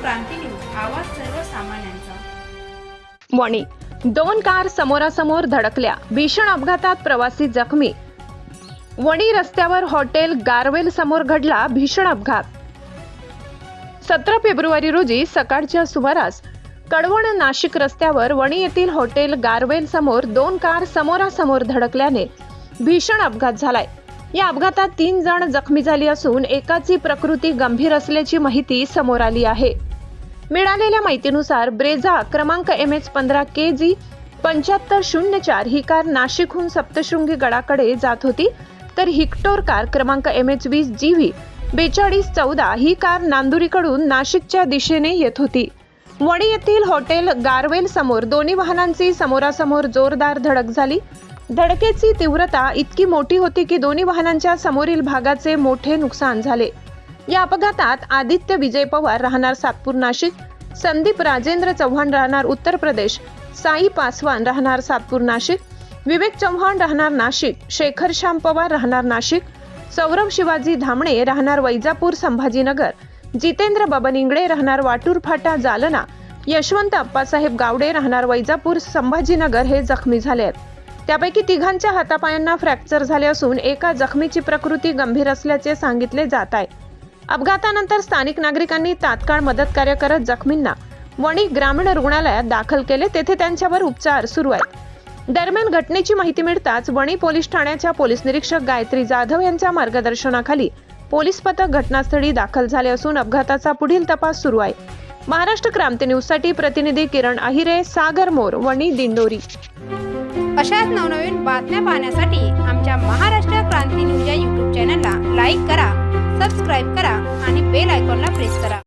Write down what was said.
क्रांती news, आवाज सर्वसामान्यांचा। Wani 2 car समोरासमोर धडकल्या, भीषण अपघातात प्रवासी जखमी। वणी रस्त्यावर हॉटेल गारवेल समोर घडला भीषण अपघात। 17 फेब्रुवारी रोजी सकाळच्या सुमारास कडवण नाशिक रस्त्यावर वणी येथील हॉटेल गारवेल समोर 2 कार समोरासमोर धडकल्याने भीषण अपघात झालाय। या अपघातात 3 जण जखमी झाली असून एकाची प्रकृती गंभीर असल्याची माहिती समोर आली आहे। मिळालेल्या माहितीनुसार ब्रेझा क्रमांक MH15 KG 7504 ही कार नाशिकहून सप्तशृंगी गडाकडे जात होती, तर हिक्टोर कार क्रमांक MH20 GV 4214 ही कार नांदुरीकडून नाशिकच्या दिशेने येत होती। वणी येथील हॉटेल गारवेल समोर दोन्ही वाहनांची समोरासमोर जोरदार धडक झाली। धडकेची तीव्रता इतकी मोठी होती की दोन्ही वाहनांच्या समोरील भागाचे मोठे नुकसान झाले। या अपघातात आदित्य विजय पवार राहणार सातपूर नाशिक, संदीप राजेंद्र चव्हाण राहणार उत्तर प्रदेश, साई पासवान राहणार सातपूर नाशिक, विवेक चव्हाण राहणार नाशिक, शेखर श्याम पवार राहणार नाशिक, सौरभ शिवाजी धामणे राहणार वैजापूर संभाजीनगर, जितेंद्र बबन इंगळे राहणार वाटूर फाटा जालना, यशवंत अप्पासाहेब गावडे राहणार वैजापूर संभाजीनगर हे जखमी झाले आहेत। त्यापैकी तिघांच्या हातापायांना फ्रॅक्चर झाले असून एका जखमीची प्रकृती गंभीर असल्याचे सांगितले जात आहे। अपघातानंतर स्थानिक नागरिकांनी तात्काळ मदत कार्य करत जखमींना वणी ग्रामीण रुग्णालयात दाखल केले, तेथे त्यांच्यावर उपचार सुरू आहेत। दरम्यान घटनेची माहिती मिळताच वणी पोलीस ठाण्याच्या पोलीस निरीक्षक गायत्री जाधव यांच्या मार्गदर्शनाखाली पोलीस पथक घटनास्थळी दाखल झाले असून अपघाताचा पुढील तपास सुरू आहे। महाराष्ट्र क्रांती न्यूज साठी प्रतिनिधी किरण अहिरे, सागर मोर, वणी दिंडोरी। अशाच नवनवीन बातम्या पाहण्यासाठी आमच्या महाराष्ट्र क्रांती न्यूज या YouTube चॅनलला लाईक करा, सबस्क्राईब करा आणि बेल आयकॉनला प्रेस करा।